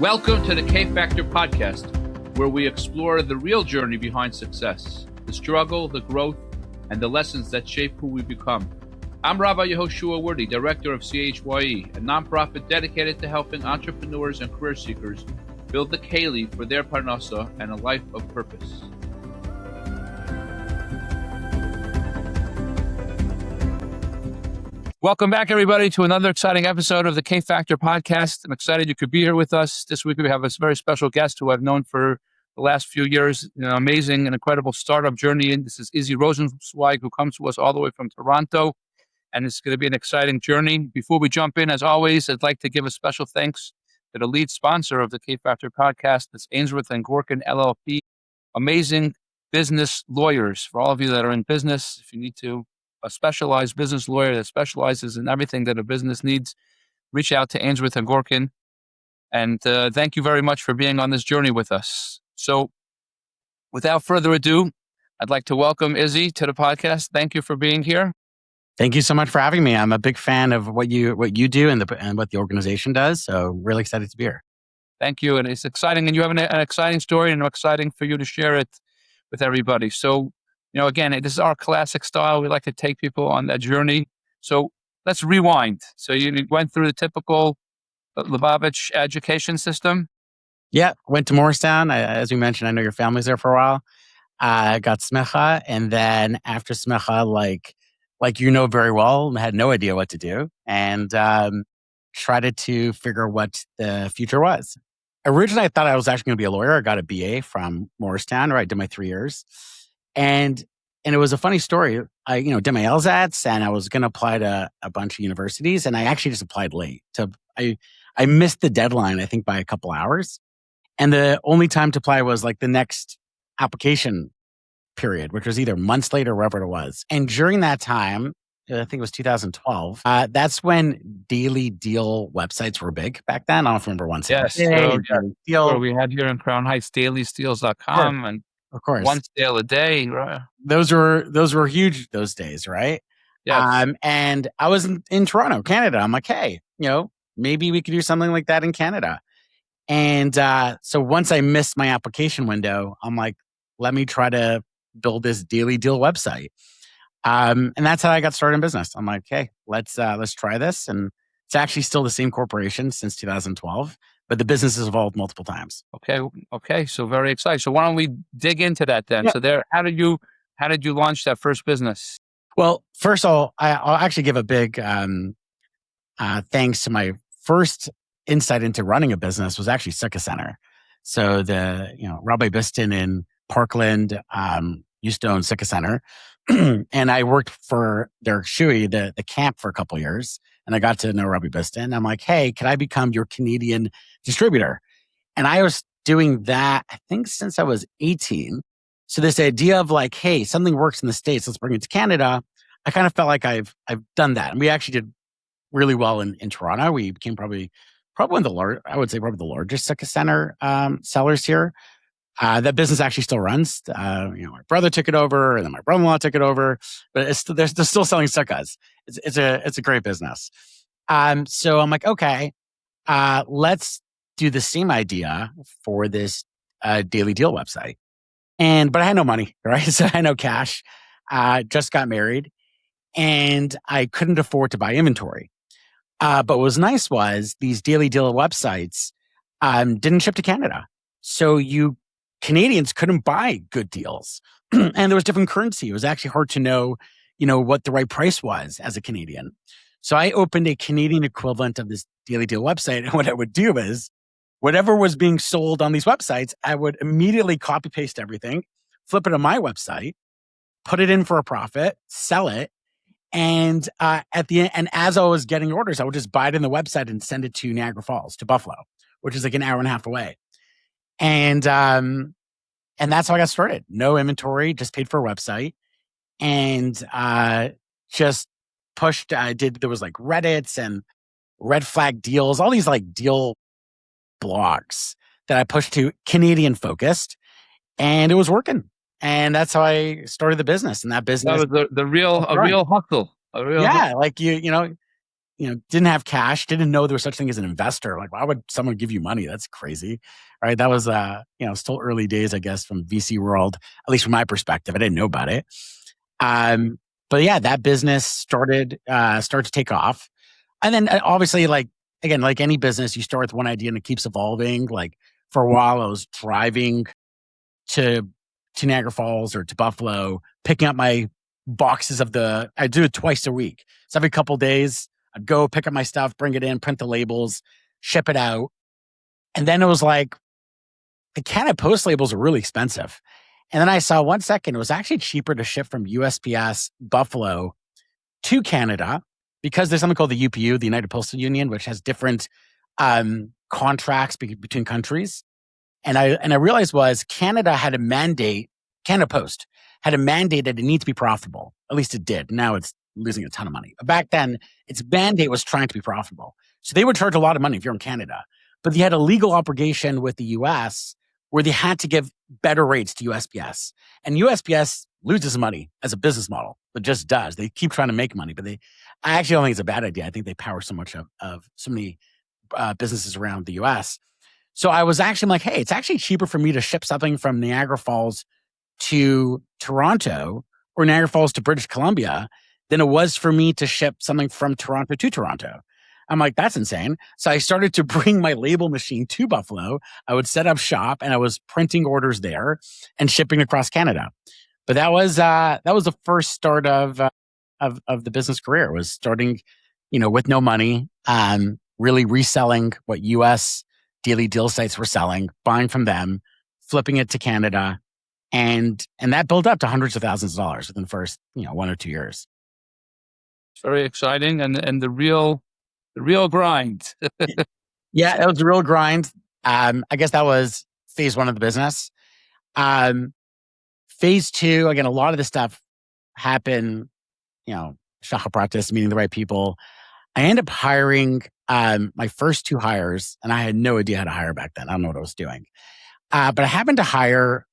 Welcome to the K Factor podcast, where we explore the real journey behind success, the struggle, the growth, and the lessons that shape who we become. I'm Rabbi Yehoshua Worthy, director of CHYE, a nonprofit dedicated to helping entrepreneurs and career seekers build the Keli for their parnasa and a life of purpose. Welcome back, everybody, to another exciting episode of the K Factor podcast. I'm excited you could be here with us. This week we have a very special guest who I've known for the last few years. Amazing and incredible startup journey. And this is Izzy Rosensweig, who comes to us all the way from Toronto. And it's going to be an exciting journey. Before we jump in, as always, I'd like to give a special thanks to the lead sponsor of the K Factor podcast. It's Ainsworth and Gorkin LLP. Amazing business lawyers. For all of you that are in business, if you need to, a specialized business lawyer that specializes in everything that a business needs, reach out to Ainsworth and Gorkin. And thank you very much for being on this journey with us. So without further ado, I'd like to welcome Izzy to the podcast. Thank you for being here. Thank you so much for having me. I'm a big fan of what you do and what the organization does. So really excited to be here. Thank you. And it's exciting. And you have an exciting story, and exciting for you to share it with everybody. So, again, this is our classic style. We like to take people on that journey. So let's rewind. So you went through the typical Lubavitch education system? Yeah, went to Morristown. As we mentioned, I know your family's there for a while. I got smecha, and then after smecha, like very well, had no idea what to do, and tried to figure what the future was. Originally, I thought I was actually going to be a lawyer. I got a BA from Morristown, where I did my 3 years. And it was a funny story. I did my LSATs, and I was going to apply to a bunch of universities, and I actually just applied late. I missed the deadline, I think, by a couple hours. And the only time to apply was like the next application period, which was either months later or wherever it was. And during that time, I think it was 2012, that's when daily deal websites were big back then. I don't remember one. Yes. So we had here in Crown Heights, dailysteals.com, and of course, one sale a day. Right? Those were huge those days, right? Yes. And I was in Toronto, Canada. I'm like, hey, maybe we could do something like that in Canada. And so once I missed my application window, I'm like, let me try to build this daily deal website. And that's how I got started in business. I'm like, hey, let's try this. And it's actually still the same corporation since 2012. But the business has evolved multiple times. Okay. So very exciting. So why don't we dig into that then? Yeah. So how did you launch that first business? Well, first of all, I'll actually give a big thanks to my first insight into running a business was actually Sukkah Center. So Rabbi Biston in Parkland used to own Sukkah Center, and I worked for their shui, the camp, for a couple of years. And I got to know Rabbi Biston. I'm like, hey, can I become your Canadian distributor? And I was doing that, I think, since I was 18. So this idea of like, hey, something works in the States, let's bring it to Canada. I kind of felt like I've done that. And we actually did really well in Toronto. We became probably one of the largest Sukkah Center sellers here. That business actually still runs. My brother took it over, and then my brother-in-law took it over. But they're still selling sukkahs. It's a great business. So I'm like, okay, let's do the same idea for this daily deal website. But I had no money, right? So I had no cash. Just got married, and I couldn't afford to buy inventory. But what was nice was these daily deal websites didn't ship to Canada, so Canadians couldn't buy good deals. And there was different currency. It was actually hard to know, what the right price was as a Canadian. So I opened a Canadian equivalent of this daily deal website. And what I would do is whatever was being sold on these websites, I would immediately copy paste everything, flip it on my website, put it in for a profit, sell it. And at the end, and as I was getting orders, I would just buy it in the website and send it to Niagara Falls, to Buffalo, which is like an hour and a half away. And that's how I got started. No inventory, just paid for a website, and just pushed. There was like Reddits and red flag deals, all these like deal blogs that I pushed to Canadian focused, and it was working. And that's how I started the business. And that business, that was a real hustle. Yeah, like didn't have cash, didn't know there was such thing as an investor. Like, why would someone give you money? That's crazy, right? That was, still early days, I guess, from VC world, at least from my perspective. I didn't know about it. But yeah, that business started to take off. And then obviously, like any business, you start with one idea and it keeps evolving. Like for a while, I was driving to Niagara Falls or to Buffalo, picking up my boxes I do it twice a week. So every couple of days, I'd go pick up my stuff, bring it in, print the labels, ship it out. And then it was like, the Canada Post labels are really expensive. And then I saw 1 second, it was actually cheaper to ship from USPS Buffalo to Canada because there's something called the UPU, the United Postal Union, which has different contracts between countries. And I realized was Canada Post had a mandate that it needs to be profitable. At least it did. Now it's losing a ton of money. But back then, its mandate was trying to be profitable. So they would charge a lot of money if you're in Canada. But they had a legal obligation with the US where they had to give better rates to USPS. And USPS loses money as a business model. It just does. They keep trying to make money, but I actually don't think it's a bad idea. I think they power so much of so many businesses around the US. So I was actually like, hey, it's actually cheaper for me to ship something from Niagara Falls to Toronto or Niagara Falls to British Columbia than it was for me to ship something from Toronto to Toronto. I'm like, that's insane. So I started to bring my label machine to Buffalo. I would set up shop and I was printing orders there and shipping across Canada. But that was the first start of the business career, was starting, with no money, really reselling what US daily deal sites were selling, buying from them, flipping it to Canada. And that built up to hundreds of thousands of dollars within the first, 1 or 2 years. It's very exciting. And the real grind. Yeah, it was a real grind. I guess that was phase one of the business. Phase two, again, a lot of this stuff happened, shaka practice, meeting the right people. I ended up hiring my first 2 hires, and I had no idea how to hire back then. I don't know what I was doing. But I happened to hire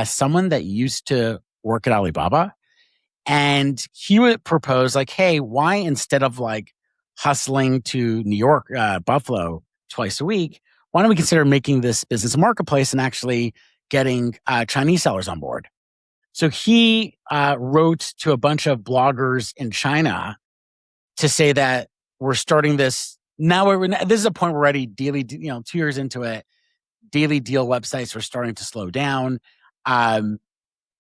someone that used to work at Alibaba. And he would propose like, hey, why instead of like hustling to New York, Buffalo twice a week, why don't we consider making this business a marketplace and actually getting Chinese sellers on board? So he wrote to a bunch of bloggers in China to say that we're starting this. Now this is a point where we're already daily, 2 years into it, daily deal websites are starting to slow down.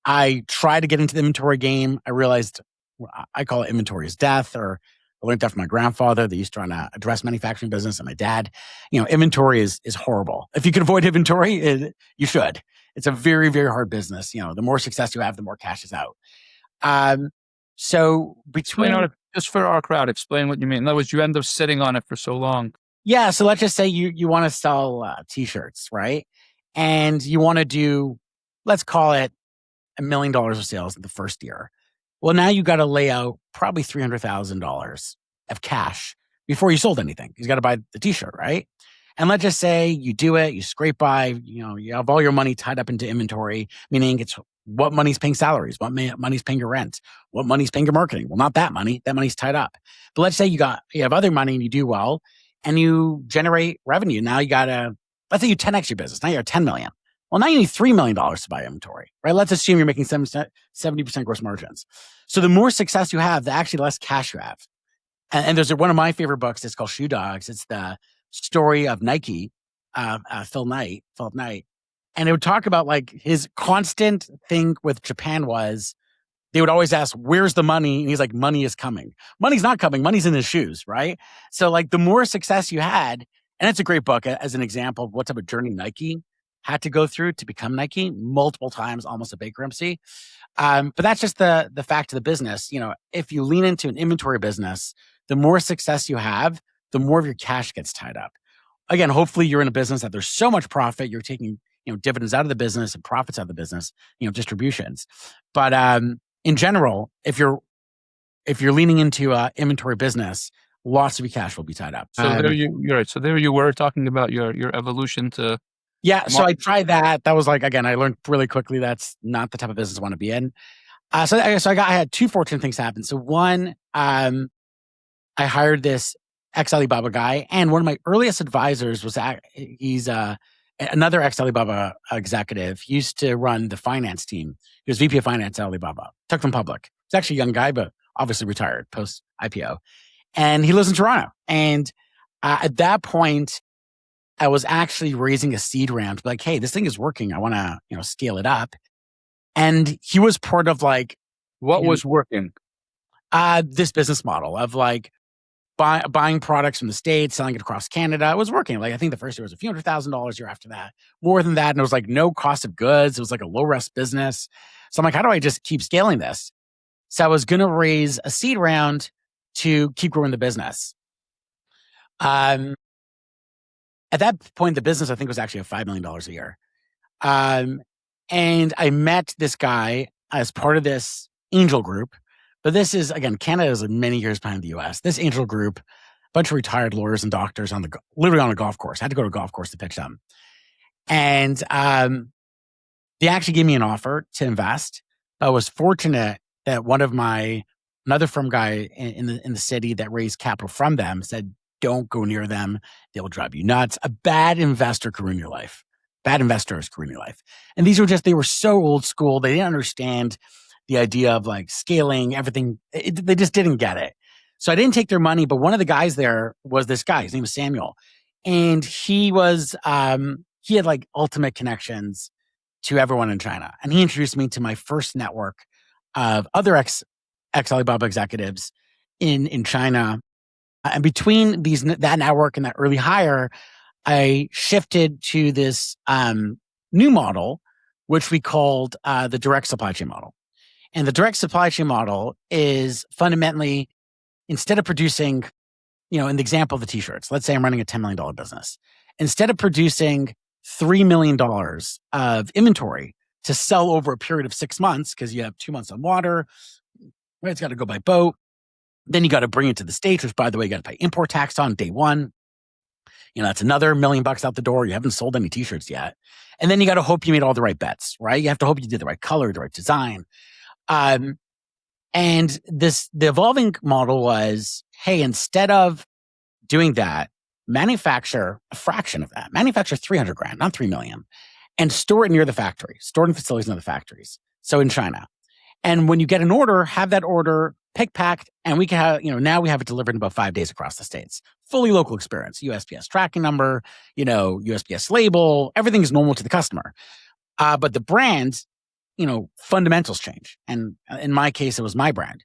I tried to get into the inventory game. I realized I call it inventory is death, or I learned that from my grandfather. They used to run a dress manufacturing business, and my dad. Inventory is horrible. If you can avoid inventory, you should. It's a very, very hard business. The more success you have, the more cash is out. So between just for our crowd, explain what you mean. In other words, you end up sitting on it for so long. Yeah. So let's just say you want to sell t-shirts, right? And you want to do, let's call it $1 million of sales in the first year. Well, now you got to lay out probably $300,000 of cash before you sold anything. You got to buy the t-shirt, right? And let's just say you do it, you scrape by, you have all your money tied up into inventory, meaning it's what money's paying salaries, what money's paying your rent, what money's paying your marketing. Well, not that money. That money's tied up. But let's say you have other money and you do well and you generate revenue. Now let's say you 10x your business. Now you're at 10 million. Well, now you need $3 million to buy inventory, right? Let's assume you're making 70% gross margins. So the more success you have, the actually less cash you have. And there's one of my favorite books. It's called Shoe Dogs. It's the story of Nike, Philip Knight. And it would talk about like his constant thing with Japan was they would always ask, where's the money? And he's like, money is coming. Money's not coming. Money's in his shoes, right? So like the more success you had, and it's a great book as an example of what type of journey Nike had to go through to become Nike multiple times, almost a bankruptcy. But that's just the fact of the business. If you lean into an inventory business, the more success you have, the more of your cash gets tied up. Again, hopefully you're in a business that there's so much profit, you're taking dividends out of the business and profits out of the business, distributions. But in general, if you're leaning into inventory business, lots of your cash will be tied up. So you're right. So there you were talking about your evolution to. Yeah, so I tried that. That was like, again, I learned really quickly that's not the type of business I want to be in. So I had 2 fortunate things happen. So one, I hired this ex Alibaba guy, and one of my earliest advisors was he's another ex Alibaba executive. He used to run the finance team. He was VP of finance at Alibaba. Took them public. He's actually a young guy, but obviously retired post IPO. And he lives in Toronto. And at that point, I was actually raising a seed round, like, hey, this thing is working. I want to, scale it up. And he was part of like What was working? this business model of like buying products from the States, selling it across Canada. It was working. Like I think the first year was a few $100,000 year after that, more than that. And it was like no cost of goods. It was like a low risk business. So I'm like, how do I just keep scaling this? So I was going to raise a seed round to keep growing the business. At that point, the business I think was actually $5 million a year. And I met this guy as part of this angel group. But this is, again, Canada is many years behind the US. This angel group, a bunch of retired lawyers and doctors literally on a golf course. I had to go to a golf course to pitch them. And they actually gave me an offer to invest. I was fortunate that another firm guy in the city that raised capital from them said, don't go near them. They'll drive you nuts. A bad investor could ruin your life. Bad investors could ruin your life. And they were so old school. They didn't understand the idea of like scaling everything. They just didn't get it. So I didn't take their money, but one of the guys there was this guy. His name was Samuel. And he had like ultimate connections to everyone in China. And he introduced me to my first network of other ex Alibaba executives in China. And between that network and that early hire, I shifted to this new model, which we called the direct supply chain model. And the direct supply chain model is fundamentally, instead of producing, in the example of the t-shirts, let's say I'm running a $10 million business. Instead of producing $3 million of inventory to sell over a period of 6 months, because you have 2 months on water, right? It's got to go by boat. Then you got to bring it to the States, which, by the way, you got to pay import tax on day one. That's another $1 million out the door. You haven't sold any t-shirts yet. And then you got to hope you made all the right bets, right? You have to hope you did the right color, the right design. And the evolving model was, hey, instead of doing that, manufacture a fraction of that. Manufacture 300 grand, not 3 million, and store it near the factory, store it in facilities near the factories. So in China. And when you get an order, have that order pick packed, and we can have, now we have it delivered in about 5 days across the States. Fully local experience, USPS tracking number, USPS label, everything is normal to the customer. But the brand, fundamentals change. And in my case, it was my brand.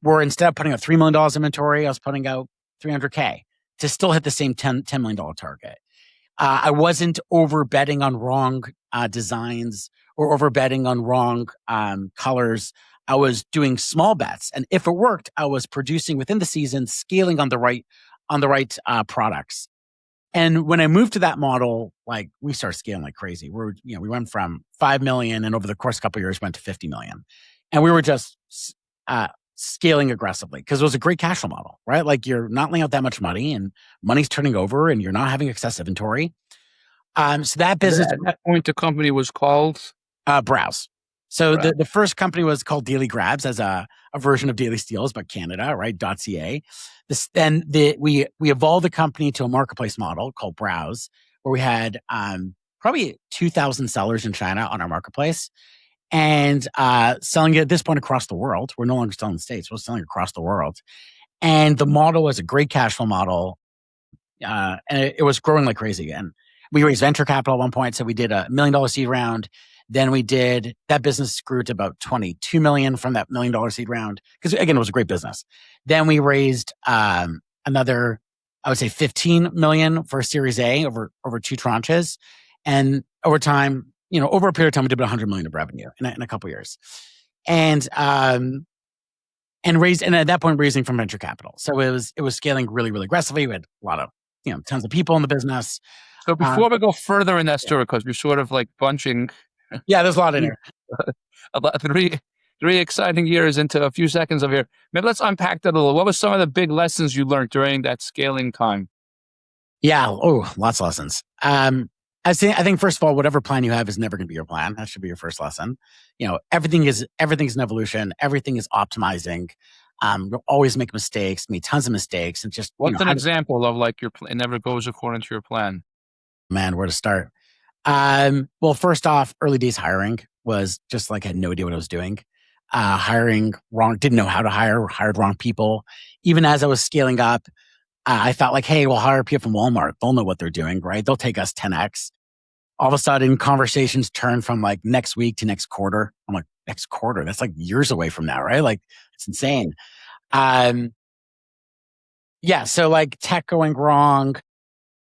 Where instead of putting out $3 million inventory, I was putting out $300K to still hit the same $10 million target. I wasn't over betting on wrong designs or over betting on wrong colors. I was doing small bets. And if it worked, I was producing within the season, scaling on the right products. And when I moved to that model, like we started scaling like crazy. We went from 5 million and over the course of a couple of years went to 50 million. And we were just scaling aggressively because it was a great cash flow model, right? Like you're not laying out that much money and money's turning over and you're not having excess inventory. So that business At that point, the company was called Browse. So the first company was called Daily Grabs as a version of Daily Steals, but Canada, right? .ca. We evolved the company to a marketplace model called Browse, where we had probably 2,000 sellers in China on our marketplace and selling it at this point across the world. We're no longer selling in the States. We're selling across the world. And the model was a great cash flow model. And it was growing like crazy. And we raised venture capital at one point. So we did a $1 million seed round. Then that business grew to about 22 million from that $1 million seed round. Because again, it was a great business. Then we raised another, I would say 15 million for Series A over 2 tranches. And over time, over a period of time, we did about 100 million of revenue in a couple of years. And at that point, raising from venture capital. So it was scaling really, really aggressively. We had a lot of, tons of people in the business. So before we go further in that story, because you're sort of like bunching. Yeah, there's a lot in here. About three exciting years into a few seconds of here. Maybe let's unpack that a little. What were some of the big lessons you learned during that scaling time? Yeah. Oh, lots of lessons. I think first of all, whatever plan you have is never going to be your plan. That should be your first lesson. Everything is an evolution. Everything is optimizing. You'll always make mistakes, made tons of mistakes, and just, What's an example of like it never goes according to your plan? man, where to start? Well, first off, early days hiring was just like I had no idea what I was doing. Hiring wrong, didn't know how to hire, hired wrong people. Even as I was scaling up, I thought like, hey, we'll hire people from Walmart. They'll know what they're doing, right? They'll take us 10x. All of a sudden, conversations turn from like next week to next quarter. I'm like, next quarter? That's like years away from now, right? Like, it's insane. Um, yeah, so like tech going wrong.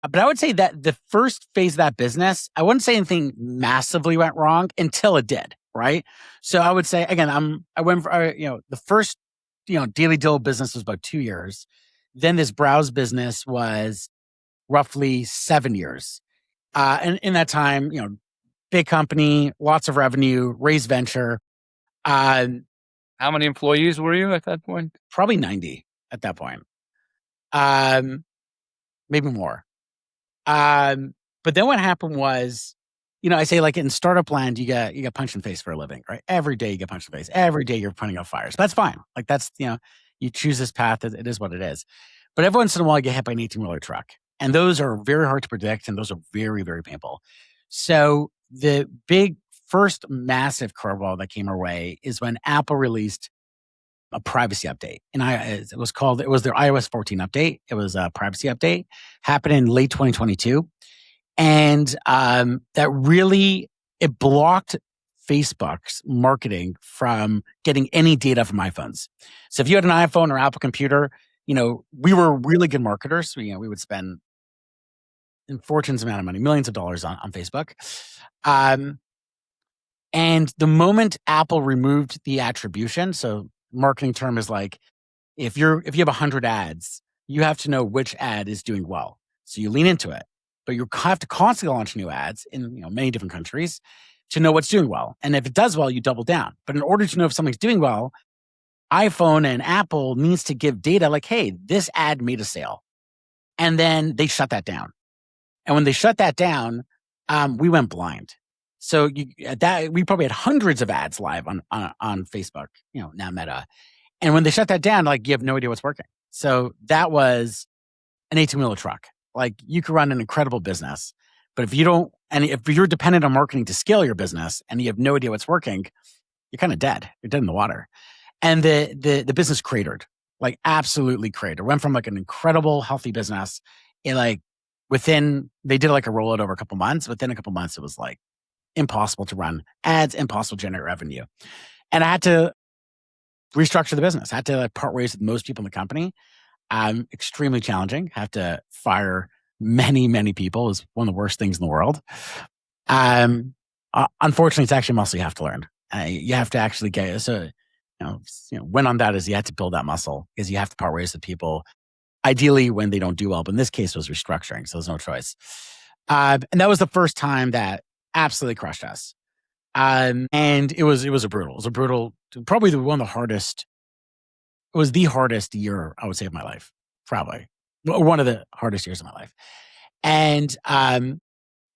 But I would say that the first phase of that business, I wouldn't say anything massively went wrong until it did, right? So I would say again, I went for the first daily deal business was about 2 years. Then this browse business was roughly 7 years. And in that time, big company, lots of revenue, raised venture, um, How many employees were you at that point? probably 90 at that point, um, maybe more. Um, but then what happened was, I say like in startup land, you get punched in the face for a living, right? Every day you get punched in the face. Every day you're putting out fires. That's fine. Like that's you choose this path. It is what it is. But every once in a while, you get hit by an 18-wheeler truck, and those are very hard to predict, and those are very very painful. So the big first massive curveball that came our way is when Apple released a privacy update, and it was their iOS 14 update. It was a privacy update, happened in late 2022, and that really it blocked Facebook's marketing from getting any data from iPhones. So if you had an iPhone or Apple computer, we were really good marketers. We would spend a fortune's amount of money, millions of dollars on Facebook. Um, and the moment Apple removed the attribution, so marketing term is like if you have 100 ads, you have to know which ad is doing well. So you lean into it, but you have to constantly launch new ads in many different countries to know what's doing well. And if it does well, you double down. But in order to know if something's doing well, iPhone and Apple needs to give data like, hey, this ad made a sale. And then they shut that down. And when they shut that down, we went blind. So we probably had hundreds of ads live on Facebook, now Meta. And when they shut that down, like you have no idea what's working. So that was an 18-wheeler truck. Like you could run an incredible business, but if you're dependent on marketing to scale your business and you have no idea what's working, you're kind of dead. You're dead in the water. And the business cratered, like absolutely cratered. Went from like an incredible healthy business in like they did like a rollout over a couple months. Within a couple months, it was like impossible to run ads, impossible to generate revenue. And I had to restructure the business. I had to like part ways with most people in the company. Extremely challenging. Have to fire many, many people is one of the worst things in the world. Unfortunately, it's actually a muscle you have to learn. You have to actually get so. Win on that is you have to build that muscle because you have to part ways with people. Ideally, when they don't do well, but in this case, it was restructuring, so there's no choice. And that was the first time that absolutely crushed us. And it was a brutal, probably one of the hardest. It was the hardest year I would say of my life, probably one of the hardest years of my life. And I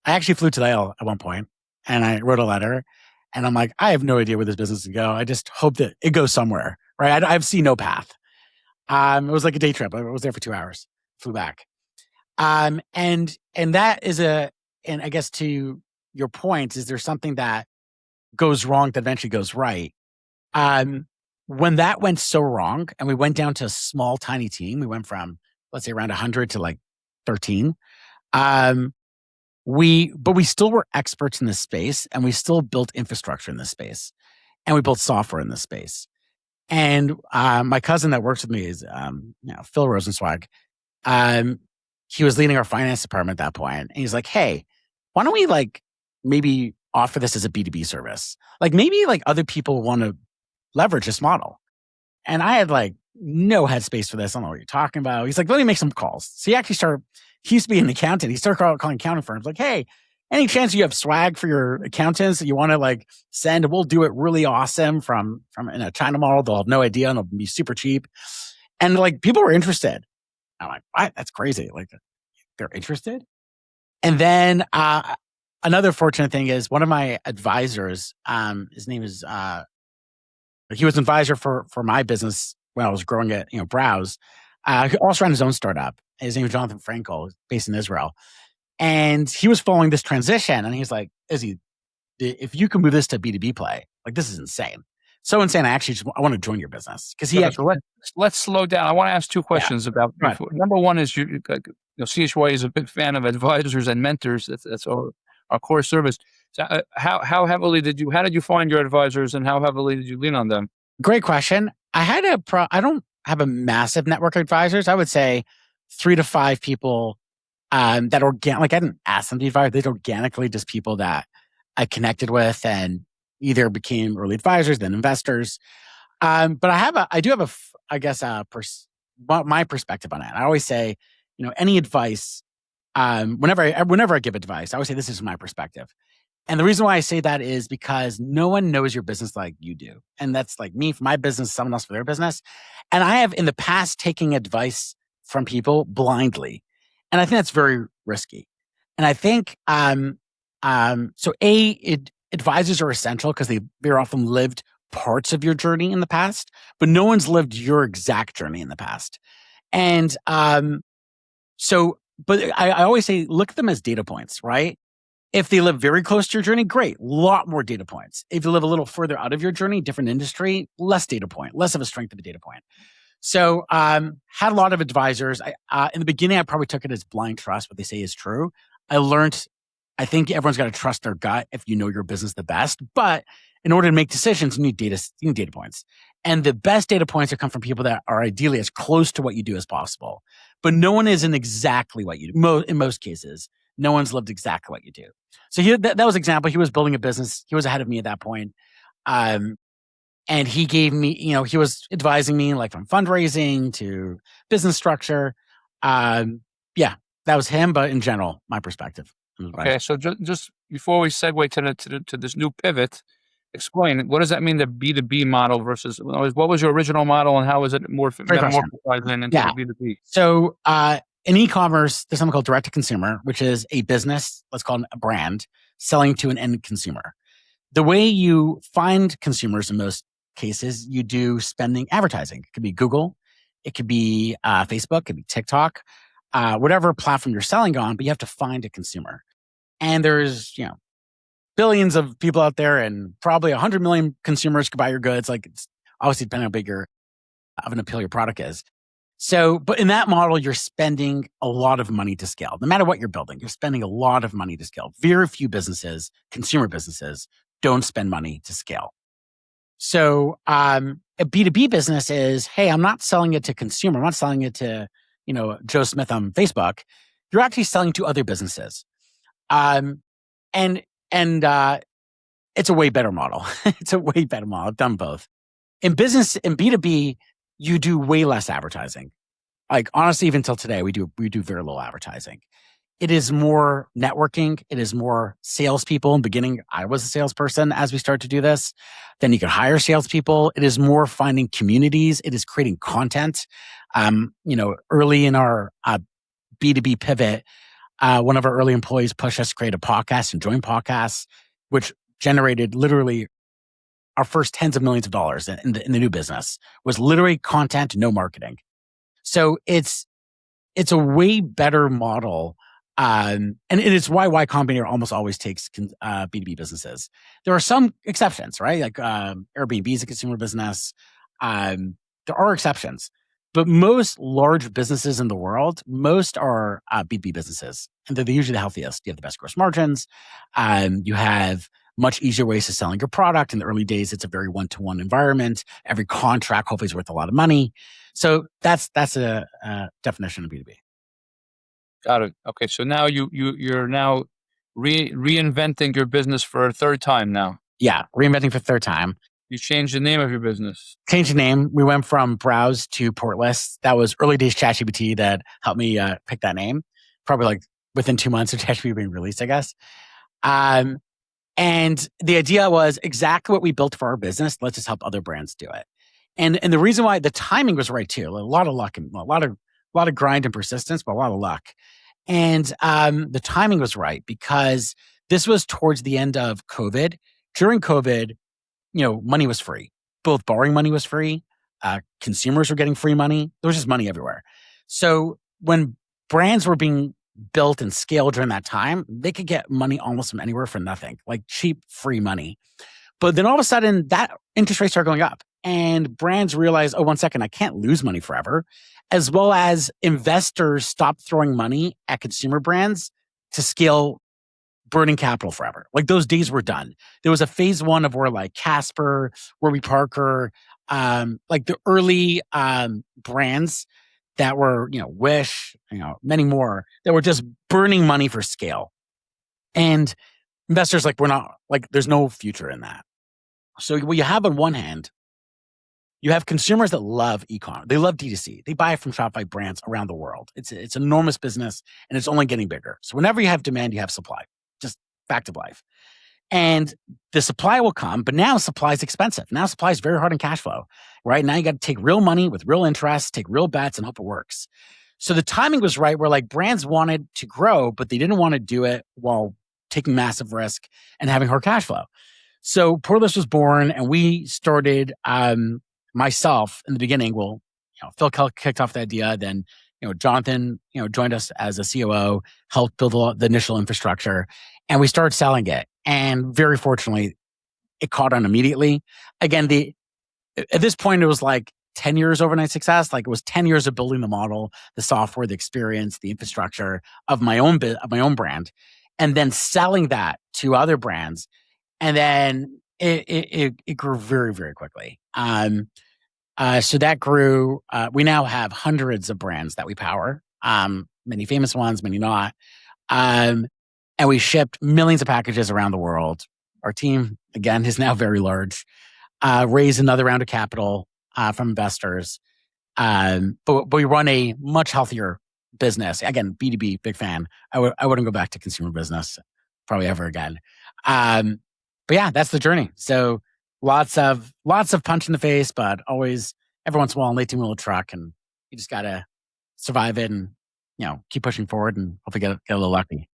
actually flew to the Isle at one point, and I wrote a letter, and I'm like, I have no idea where this business is going to go. I just hope that it goes somewhere, right? I've seen no path. It was like a day trip. I was there for 2 hours, flew back. And that is and I guess to your point, is there something that goes wrong that eventually goes right? When that went so wrong and we went down to a small, tiny team, we went from, let's say around 100 to like 13. But we still were experts in this space and we still built infrastructure in this space and we built software in this space. And my cousin that works with me is Phil Rosensweig. He was leading our finance department at that point, and he's like, "Hey, why don't we like maybe offer this as a B2B service? Like maybe like other people want to leverage this model." And I had like no headspace for this. I don't know what you're talking about. He's like, "Let me make some calls." So he used to be an accountant. He started calling accounting firms like, "Hey, any chance you have swag for your accountants that you want to like send? We'll do it really awesome from in a China model. They'll have no idea and it'll be super cheap." And like people were interested. I'm like, what? That's crazy. Like they're interested. And then another fortunate thing is one of my advisors, his name is he was an advisor for my business when I was growing at, Browse, he also ran his own startup. His name was Jonathan Frankel, based in Israel. And he was following this transition. And he's like, Izzy, if you can move this to B2B play, like this is insane. So insane. I want to join your business because he Okay, actually, so let's slow down. I want to ask two yeah, questions about. right. Number one is CHY is a big fan of advisors and mentors. That's our core service. So, how did you find your advisors, and how heavily did you lean on them? Great question. I don't have a massive network of advisors. I would say 3 to 5 people that like I didn't ask them to be advisors. They're organically just people that I connected with and either became early advisors, then investors. But I do have my perspective on it. I always say, any advice, whenever I give advice, I always say this is my perspective. And the reason why I say that is because no one knows your business like you do. And that's like me for my business, someone else for their business. And I have in the past taken advice from people blindly. And I think that's very risky. And I think advisors are essential because they very often lived parts of your journey in the past, but no one's lived your exact journey in the past. And but I always say look at them as data points, right? If they live very close to your journey, great, lot more data points. If you live a little further out of your journey, different industry, less data point, less of a strength of a data point. So had a lot of advisors. In the beginning, I probably took it as blind trust. What they say is true. I think everyone's got to trust their gut if you know your business the best. But in order to make decisions, you need data points. And the best data points are come from people that are ideally as close to what you do as possible. But no one is in exactly what you do. In most cases, no one's lived exactly what you do. So that was an example. He was building a business. He was ahead of me at that point. And he gave me, he was advising me like from fundraising to business structure. Yeah, that was him. But in general, my perspective. Okay, so just before we segue to this new pivot, explain what does that mean, the B2B model versus what was your original model and how is it more metamorphosing into the B2B? So in e-commerce, there's something called direct to consumer, which is a business, let's call it a brand, selling to an end consumer. The way you find consumers in most cases, you do spending advertising. It could be Google, it could be Facebook, it could be TikTok, whatever platform you're selling on, but you have to find a consumer. And there's, billions of people out there and probably 100 million consumers could buy your goods. Like it's obviously depending on how big of an appeal your product is. So, but in that model, you're spending a lot of money to scale. No matter what you're building, you're spending a lot of money to scale. Very few businesses, consumer businesses, don't spend money to scale. So, a B2B business is, hey, I'm not selling it to consumer. I'm not selling it to, Joe Smith on Facebook. You're actually selling to other businesses. And it's a way better model. It's a way better model. I've done both. In B2B, you do way less advertising. Like honestly, even till today, we do very little advertising. It is more networking. It is more salespeople. In the beginning, I was a salesperson as we started to do this. Then you could hire salespeople. It is more finding communities. It is creating content. Early in our B2B pivot, one of our early employees pushed us to create a podcast and join podcasts, which generated literally our first tens of millions of dollars in the new business. Was literally content, no marketing. So it's a way better model. And it is why Y Combinator almost always takes B2B businesses. There are some exceptions, right? Like Airbnb is a consumer business. There are exceptions. But most large businesses in the world, most are B2B businesses. And they're usually the healthiest. You have the best gross margins. You have much easier ways of selling your product. In the early days, it's a very one-to-one environment. Every contract hopefully is worth a lot of money. So that's a definition of B2B. Got it. Okay, so now you're now reinventing your business for a third time now. Yeah, reinventing for the third time. You changed the name of your business. Changed the name. We went from Browse to Portless. That was early days ChatGPT that helped me pick that name. Probably like within 2 months of ChatGPT being released, I guess. And the idea was exactly what we built for our business. Let's just help other brands do it. And the reason why the timing was right too. A lot of luck and a lot of grind and persistence, but a lot of luck. And the timing was right because this was towards the end of COVID. During COVID, money was free. Both borrowing money was free. Consumers were getting free money. There was just money everywhere. So when brands were being built and scaled during that time, they could get money almost from anywhere for nothing, like cheap, free money. But then all of a sudden, that interest rates started going up, and brands realized, oh, 1 second, I can't lose money forever, as well as investors stopped throwing money at consumer brands to scale burning capital forever. Like those days were done. There was a phase one of where like Casper, Warby Parker, like the early brands that were, Wish, many more that were just burning money for scale. And investors like, we're not like, there's no future in that. So what you have on one hand, you have consumers that love e-com. They love D2C. They buy from Shopify brands around the world. It's an enormous business and it's only getting bigger. So whenever you have demand, you have supply. Just fact of life. And the supply will come, but now supply is expensive. Now supply is very hard on cash flow, right? Now you got to take real money with real interest, take real bets and hope it works. So the timing was right where like brands wanted to grow, but they didn't want to do it while taking massive risk and having hard cash flow. So Portless was born and we started, myself in the beginning, Phil kicked off the idea. Then, Jonathan, joined us as a COO, helped build the initial infrastructure, and we started selling it. And very fortunately, it caught on immediately. Again, at this point, it was like 10 years overnight success. Like it was 10 years of building the model, the software, the experience, the infrastructure of my own brand, and then selling that to other brands. And then it grew very, very quickly. So that grew. We now have hundreds of brands that we power, many famous ones, many not. And we shipped millions of packages around the world. Our team, again, is now very large. Raised another round of capital from investors. But we run a much healthier business. Again, B2B, big fan. I wouldn't go back to consumer business probably ever again. But yeah, that's the journey. So lots of punch in the face, but always every once in a while an 18-wheel truck, and you just gotta survive it and keep pushing forward and hopefully get a little lucky.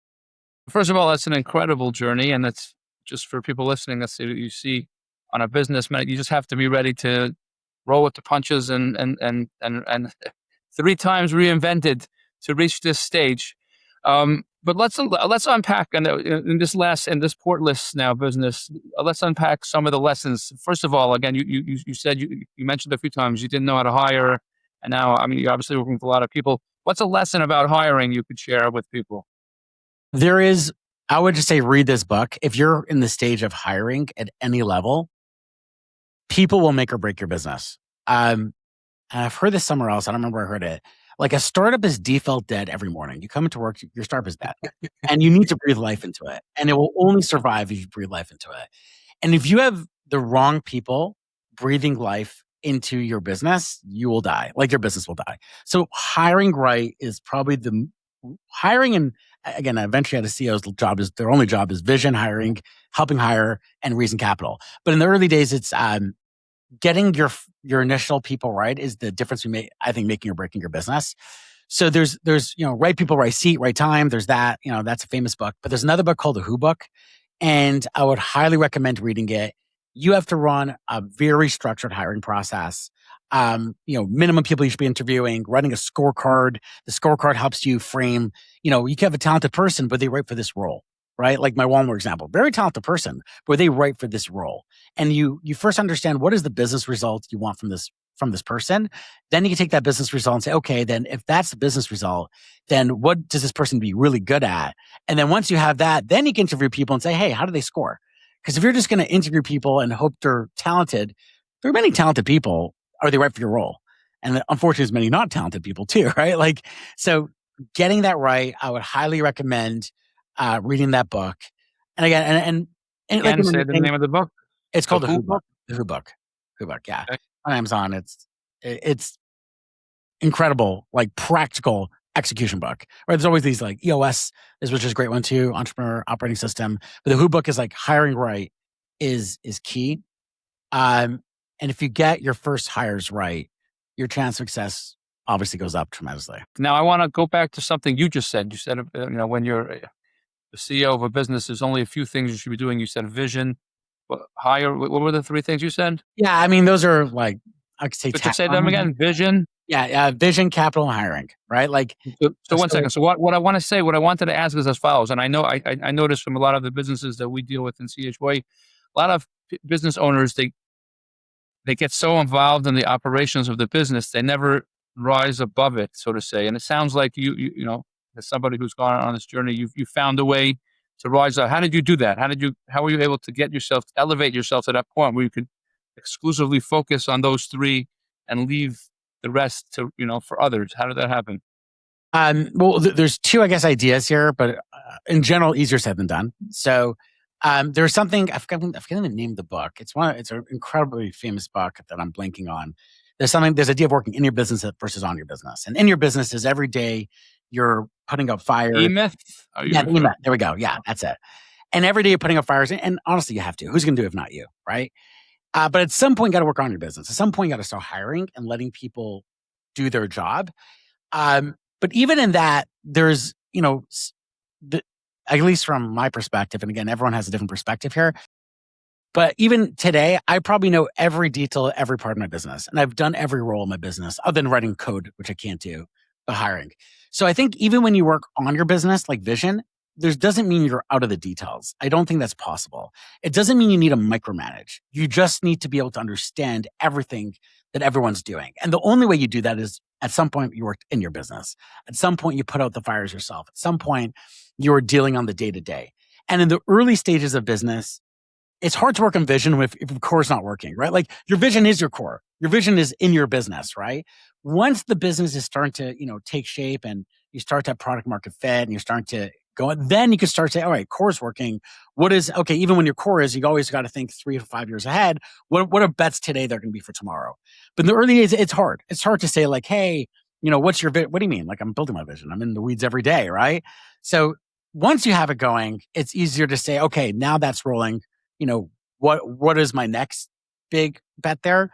First of all, that's an incredible journey, and that's just for people listening. That's what you see on a business. You just have to be ready to roll with the punches and 3 times reinvented to reach this stage. But let's unpack in this Portless now business. Let's unpack some of the lessons. First of all, again, you said you mentioned a few times you didn't know how to hire, and now you're obviously working with a lot of people. What's a lesson about hiring you could share with people? There is, I would just say, read this book. If you're in the stage of hiring at any level, people will make or break your business. And I've heard this somewhere else. I don't remember where I heard it. Like a startup is default dead every morning. You come into work, your startup is dead. And you need to breathe life into it. And it will only survive if you breathe life into it. And if you have the wrong people breathing life into your business, you will die. Like your business will die. So hiring right is probably hiring. And again, eventually at a CEO's job their only job is vision, hiring, helping hire, and raising capital. But in the early days, it's getting your initial people right is the difference we make, I think, making or breaking your business. So there's right people, right seat, right time. There's that, that's a famous book. But there's another book called The Who Book, and I would highly recommend reading it. You have to run a very structured hiring process. Minimum people you should be interviewing, running a scorecard. The scorecard helps you frame, you can have a talented person, but they right for this role. Right? Like my Walmart example, very talented person, but they right for this role. And you first understand what is the business result you want from this person. Then you can take that business result and say, okay, then if that's the business result, then what does this person be really good at? And then once you have that, then you can interview people and say, hey, how do they score? Because if you're just going to interview people and hope they're talented, there are many talented people. Are they right for your role? And unfortunately, there's many not talented people too, right? Like, so getting that right, I would highly recommend reading that book. And again, and like say the name of the book. It's called The Who Book. The Who Book. Who Book. Yeah, okay. On Amazon. It's incredible, like practical execution book. Right? There's always these like EOS, which is a great one too, Entrepreneur Operating System. But The Who Book is like hiring right is key. And if you get your first hires right, your chance of success obviously goes up tremendously. Now I want to go back to something you just said. You said when you're the CEO of a business, there's only a few things you should be doing. You said vision, hire. What were the 3 things you said? Yeah, those are like I could say But say them again. Vision. Yeah, vision, capital, and hiring, right? Like, So 1 second. So what I want to say, what I wanted to ask is as follows. And I know I noticed from a lot of the businesses that we deal with in CHY, a lot of business owners they get so involved in the operations of the business they never rise above it, so to say. And it sounds like you know, as somebody who's gone on this journey, you found a way to rise up. How did you do that? How were you able to get yourself elevate yourself to that point where you could exclusively focus on those three and leave the rest to, you know, for others? How did that happen? Well, there's two, I guess, ideas here, but in general, easier said than done. So, there's something I've forgotten the name of the book. It's an incredibly famous book that I'm blanking on. There's idea of working in your business versus on your business, and in your business is every day you're putting out fires. E-myth? Yeah, the E-myth. There we go. Yeah, that's it. And every day you're putting out fires, and honestly, you have to. Who's going to do it if not you, right? But at some point, you got to work on your business. At some point, you got to start hiring and letting people do their job. But even in that, there's, you know, at least from my perspective, and again, everyone has a different perspective here. But even today, I probably know every detail of every part of my business. And I've done every role in my business other than writing code, which I can't do, but hiring. So I think even when you work on your business, like vision, there doesn't mean you're out of the details. I don't think that's possible. It doesn't mean you need to micromanage. You just need to be able to understand everything that everyone's doing. And the only way you do that is at some point you worked in your business. At some point you put out the fires yourself. At some point you're dealing on the day to day. And in the early stages of business, it's hard to work on vision if the core is not working, right? Like your vision is your core. Your vision is in your business, right? Once the business is starting to, you know, take shape and you start to have product market fit and you're starting to go, then you can start to say, all right, core's working. Okay, even when your core is, you always got to think 3 to 5 years ahead. What are bets today that are going to be for tomorrow? But in the early days, it's hard. It's hard to say like, hey, you know, what's your what do you mean? Like I'm building my vision. I'm in the weeds every day, right? So once you have it going, it's easier to say, okay, now that's rolling. You know, what is my next big bet there?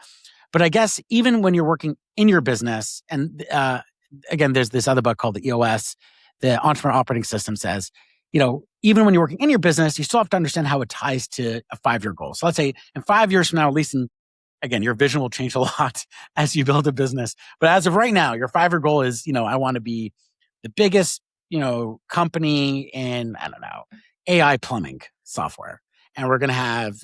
But I guess even when you're working in your business, and again, there's this other book called the EOS, the Entrepreneurial Operating System says, you know, even when you're working in your business, you still have to understand how it ties to a 5-year goal. So let's say in 5 years from now, at least again, your vision will change a lot as you build a business. But as of right now, your 5-year goal is, you know, I want to be the biggest, you know, company in, I don't know, AI plumbing software. And we're going to have,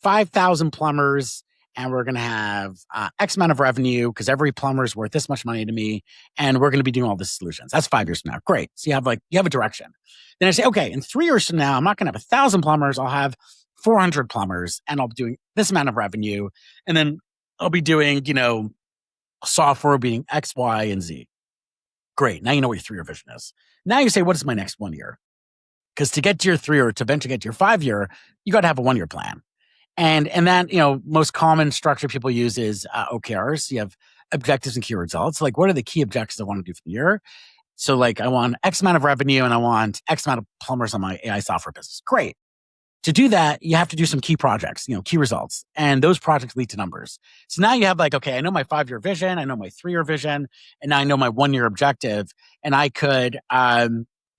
5,000 plumbers, and we're going to have X amount of revenue because every plumber is worth this much money to me. And we're going to be doing all these solutions. That's 5 years from now. Great. So you have a direction. Then I say, okay, in 3 years from now, I'm not going to have 1,000 plumbers. I'll have 400 plumbers, and I'll be doing this amount of revenue. And then I'll be doing, software being X, Y, and Z. Great. Now you know what your 3-year vision is. Now you say, what is my next 1 year? Because to get to your 3 or to eventually get to your 5-year, you got to have a 1-year plan. And that, most common structure people use is OKRs. You have objectives and key results. Like, what are the key objectives I want to do for the year? So like, I want X amount of revenue and I want X amount of plumbers on my AI software business. Great. To do that, you have to do some key projects, key results. And those projects lead to numbers. So now you have like, okay, I know my 5-year vision. I know my 3-year vision. And now I know my 1-year objective. And I could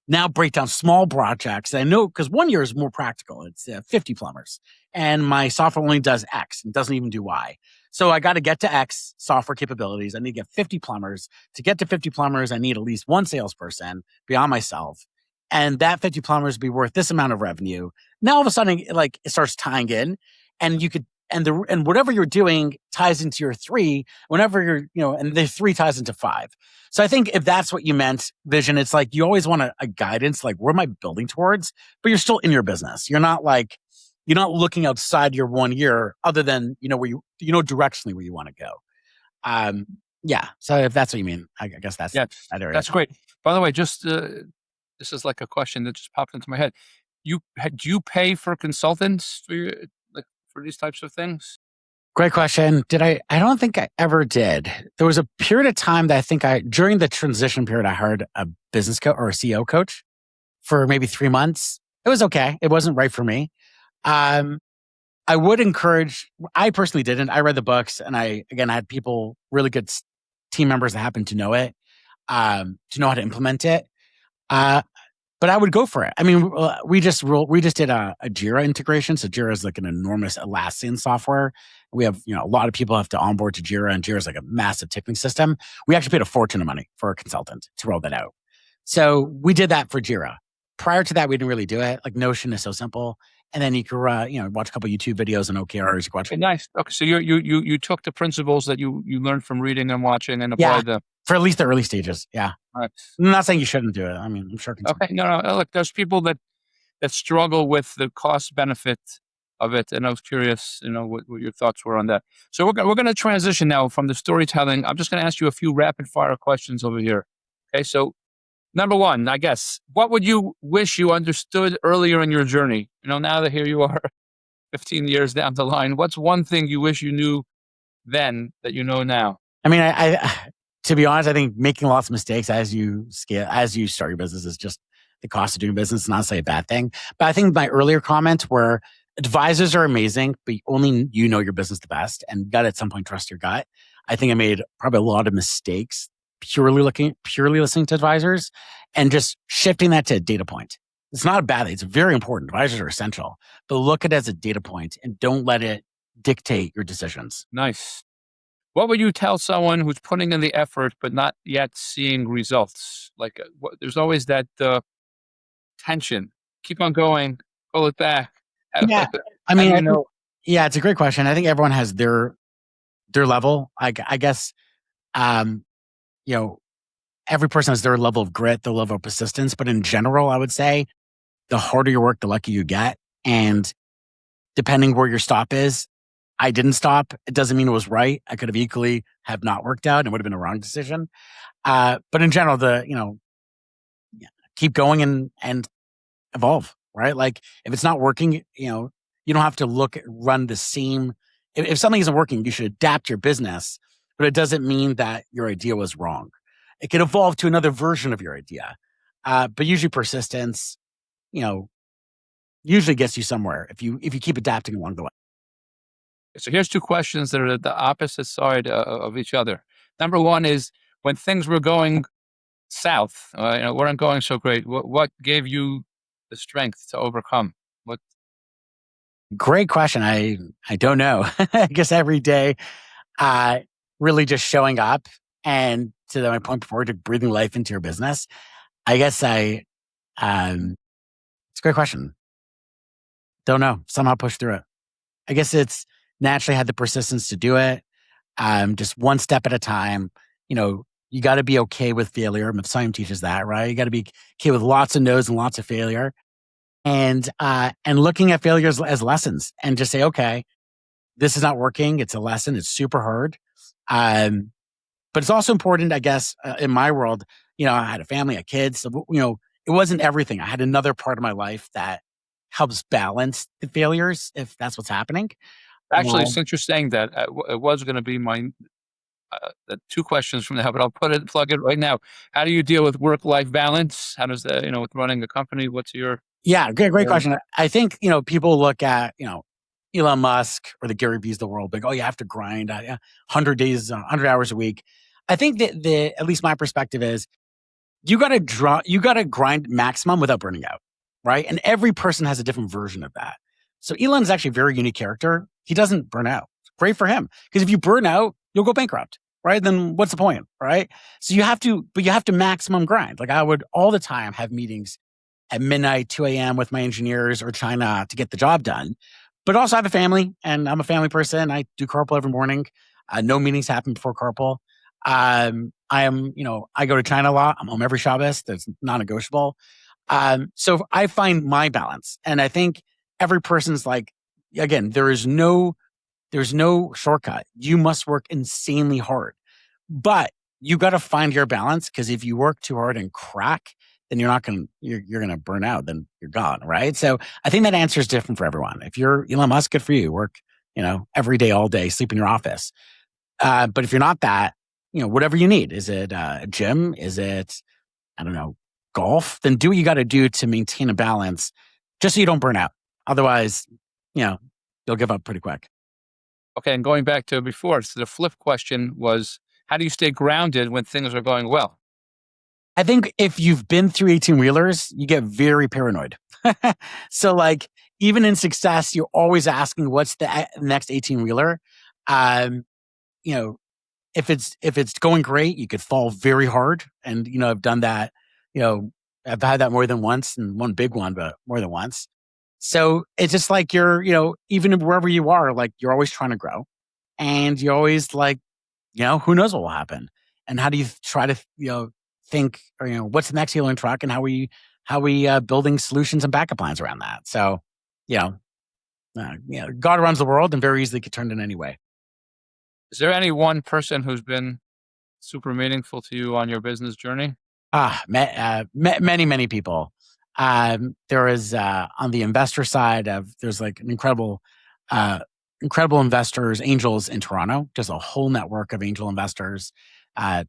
now break down small projects. I know because 1 year is more practical. It's 50 plumbers. And my software only does X and doesn't even do Y. So I got to get to X software capabilities. I need to get 50 plumbers. To get to 50 plumbers, I need at least one salesperson beyond myself. And that 50 plumbers be worth this amount of revenue. Now all of a sudden, like it starts tying in, and you could, and whatever you're doing ties into your 3. Whenever you're, and the 3 ties into 5. So I think if that's what you meant, vision, it's like you always want a guidance, like where am I building towards? But you're still in your business. You're not looking outside your 1 year, other than where directionally where you want to go. Yeah. So if that's what you mean, I guess that's that area. That's great. By the way, just this is like a question that just popped into my head. Do you pay for consultants for these types of things? Great question. I don't think I ever did. There was a period of time that I think during the transition period, I hired a business coach or a CEO coach for maybe 3 months. It was okay. It wasn't right for me. I would encourage, I personally didn't. I read the books, and I had people, really good team members that happened to know it, to know how to implement it. but I would go for it. I mean, we just did a Jira integration. So Jira is like an enormous Atlassian software. We have, a lot of people have to onboard to Jira, and Jira is like a massive ticketing system. We actually paid a fortune of money for a consultant to roll that out. So we did that for Jira. Prior to that, we didn't really do it. Like Notion is so simple, and then you could, watch a couple YouTube videos and OKRs. You can watch, Okay, nice. Okay, so you took the principles that you learned from reading and watching and yeah, applied them. for at least the early stages. Yeah, Right. I'm not saying you shouldn't do it. I mean, I'm sure. Okay, no. Look, there's people that struggle with the cost benefit of it, and I was curious, what your thoughts were on that. So we're going to transition now from the storytelling. I'm just going to ask you a few rapid fire questions over here. Okay, so number one, I guess, what would you wish you understood earlier in your journey? Now that here you are, 15 years down the line, what's one thing you wish you knew then that you know now? I mean, to be honest, I think making lots of mistakes as you scale, as you start your business, is just the cost of doing business. Not to say a bad thing, but I think my earlier comment where advisors are amazing, but only you know your business the best, and you got to at some point trust your gut. I think I made probably a lot of mistakes purely listening to advisors, and just shifting that to a data point. It's not a bad thing. It's very important. Advisors are essential, but look at it as a data point and don't let it dictate your decisions. Nice. What would you tell someone who's putting in the effort but not yet seeing results? Like, there's always that tension. Keep on going, pull it back. Yeah. I How do mean, you know? yeah, it's a great question. I think everyone has their level. I guess, um, you know, every person has their level of grit, their level of persistence. But in general, I would say the harder you work, the luckier you get. And depending where your stop is, I didn't stop. It doesn't mean it was right. I could have equally have not worked out, and it would have been a wrong decision. But in general, keep going and evolve, right? Like if it's not working, you don't have to run the same. If something isn't working, you should adapt your business, but it doesn't mean that your idea was wrong. It can evolve to another version of your idea. But usually persistence, you know, usually gets you somewhere if you keep adapting along the way. So here's two questions that are the opposite side of each other. Number one is when things were going south, weren't going so great. What gave you the strength to overcome? What? Great question. I don't know. I guess every day, uh, really just showing up, and to my point before, to breathing life into your business. I guess it's a great question. Don't know. Somehow push through it. I guess it's naturally had the persistence to do it. Just one step at a time. You got to be okay with failure. Science teaches that, right? You got to be okay with lots of no's and lots of failure, and looking at failures as lessons, and just say, okay, this is not working. It's a lesson. It's super hard. Um, but it's also important, I guess, in my world. I had a family, a kid, so it wasn't everything. I had another part of my life that helps balance the failures if that's what's happening. Actually, Um, since you're saying that, it was going to be my two questions from now, but I'll plug it right now. How do you deal with work-life balance? How does that, with running a company? What's your? Yeah, great question. I think, people look at, Elon Musk or the Gary V's of the world, like, oh, you have to grind 100 days, 100 hours a week. I think that at least my perspective is you got to grind maximum without burning out, right? And every person has a different version of that. So Elon is actually a very unique character. He doesn't burn out. Great for him, because if you burn out, you'll go bankrupt, right? Then what's the point, right? So you have to maximum grind. Like I would all the time have meetings at midnight, 2 a.m. with my engineers or China to get the job done. But also I have a family, and I'm a family person. I do carpool every morning. No meetings happen before carpool. I go to China a lot. I'm home every Shabbos. That's non-negotiable. So I find my balance. And I think every person's like, again, there's no shortcut. You must work insanely hard, but you got to find your balance, because if you work too hard and crack, then you're going to burn out. Then you're gone. Right. So I think that answer is different for everyone. If you're Elon Musk, good for you. Work, every day, all day, sleep in your office. But if you're not that, whatever you need, is it a gym? Is it, I don't know, golf? Then do what you got to do to maintain a balance, just so you don't burn out. Otherwise, you'll give up pretty quick. Okay, and going back to before, so the flip question was, how do you stay grounded when things are going well? I think if you've been through 18 wheelers, you get very paranoid. So like even in success, you're always asking what's the next 18 wheeler. Um, you know, if it's going great, you could fall very hard. And, I've done that, you know, I've had that more than once and one big one, but more than once. So it's just like even wherever you are, like you're always trying to grow and you always like, who knows what will happen? And how do you try to, think or, what's the next healing truck and how we building solutions and backup plans around that. So, you know, God runs the world and very easily could turn it in any way. Is there any one person who's been super meaningful to you on your business journey? Many, many people. There is on the investor side there's like an uh, incredible investors, angels in Toronto. Just a whole network of angel investors.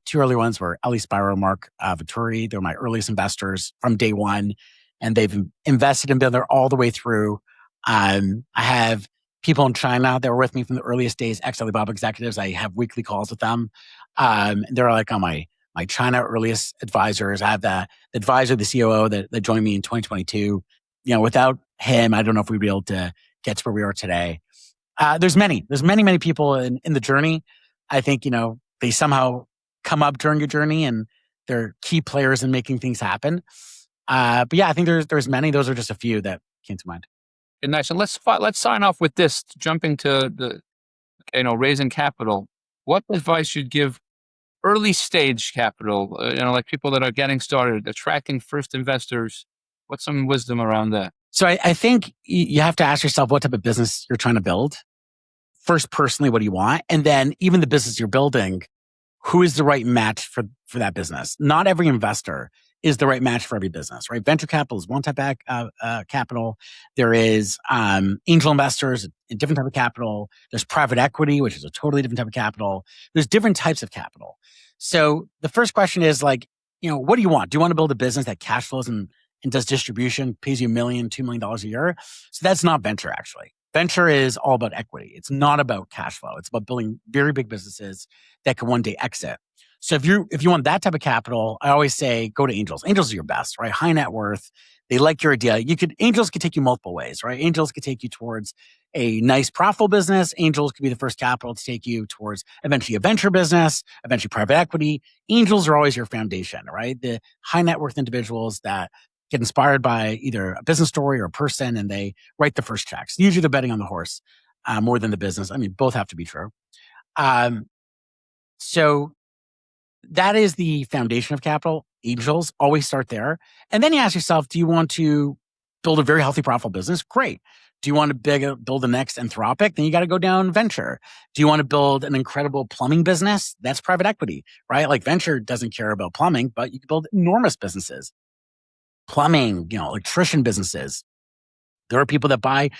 Two early ones were Ellie Spiro, Mark Vittori. They're my earliest investors from day one, and they've invested and been there all the way through. I have people in China that were with me from the earliest days, ex-Alibaba executives. I have weekly calls with them. They're like on my China earliest advisors. I have the advisor, the COO that joined me in 2022. Without him, I don't know if we'd be able to get to where we are today. There's many people in the journey. I think, they somehow come up during your journey and they're key players in making things happen. But yeah, I think there's many. Those are just a few that came to mind. Okay, nice. And let's sign off with this, jumping to the, raising capital. What advice you'd give early stage capital, like people that are getting started, attracting first investors? What's some wisdom around that? So I think you have to ask yourself what type of business you're trying to build. First, personally, what do you want? And then even the business you're building, who is the right match for that business? Not every investor is the right match for every business, right? Venture capital is one type of capital. There is angel investors, a different type of capital. There's private equity, which is a totally different type of capital. There's different types of capital. So the first question is like, what do you want? Do you want to build a business that cash flows and does distribution, pays you $1 million, $2 million a year? So that's not venture, actually. Venture is all about equity. It's not about cash flow. It's about building very big businesses that can one day exit. So if you want that type of capital, I always say go to angels. Angels are your best, right? High net worth. They like your idea. Angels could take you multiple ways, right? Angels could take you towards a nice profitable business. Angels could be the first capital to take you towards eventually a venture business, eventually private equity. Angels are always your foundation, right? The high net worth individuals that get inspired by either a business story or a person and they write the first checks. Usually they're betting on the horse more than the business. I mean, both have to be true. So that is the foundation of capital. Angels always start there. And then you ask yourself, do you want to build a very healthy, profitable business? Great. Do you want to build the next Anthropic? Then you got to go down venture. Do you want to build an incredible plumbing business? That's private equity, right? Like venture doesn't care about plumbing, but you can build enormous businesses. Plumbing, electrician businesses. There are people that buy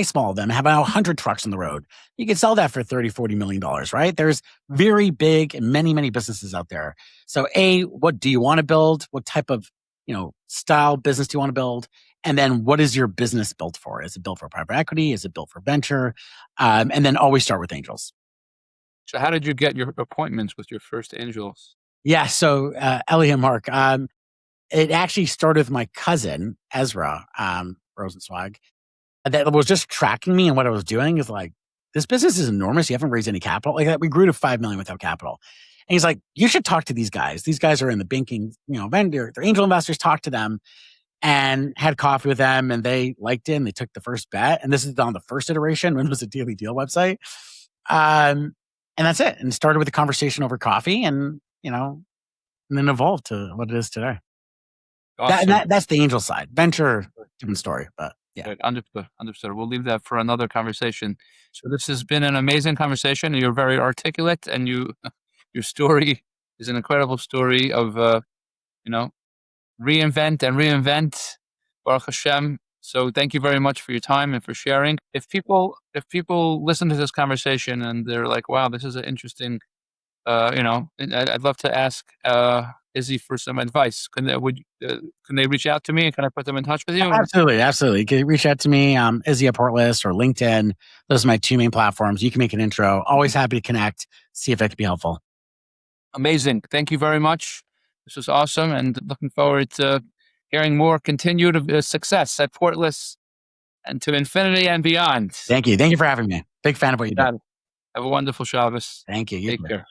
small of them, have 100 trucks on the road. You can sell that for $30, $40 million, right? There's very big and many, many businesses out there. So what do you want to build? What type of, style business do you want to build? And then what is your business built for? Is it built for private equity? Is it built for venture? And then always start with angels. So how did you get your appointments with your first angels? Yeah. So Ellie and Mark, it actually started with my cousin, Ezra Rosensweig, that was just tracking me and what I was doing is like, this business is enormous. You haven't raised any capital. Like that, we grew to 5 million without capital. And he's like, you should talk to these guys. These guys are in the banking, vendor, they're angel investors, talk to them. And had coffee with them and they liked it and they took the first bet. And this is on the first iteration when it was a Daily Deal website. And that's it. And started with a conversation over coffee and then evolved to what it is today. Awesome. That's the angel side. Venture, different story, but yeah. Good. Understood. We'll leave that for another conversation. So this has been an amazing conversation. You're very articulate and your story is an incredible story of, reinvent and reinvent. Baruch Hashem. So thank you very much for your time and for sharing. If people listen to this conversation and they're like, wow, this is an interesting, I'd love to ask, Izzy for some advice. Can they reach out to me? Can I put them in touch with you? Absolutely. You can reach out to me, Izzy at Portless or LinkedIn. Those are my two main platforms. You can make an intro. Always happy to connect, see if I can be helpful. Amazing. Thank you very much. This was awesome, and looking forward to hearing more continued success at Portless and to infinity and beyond. Thank you. Thank you for having me. Big fan of what you do. Have a wonderful Shabbos. Thank you. You Take too. care.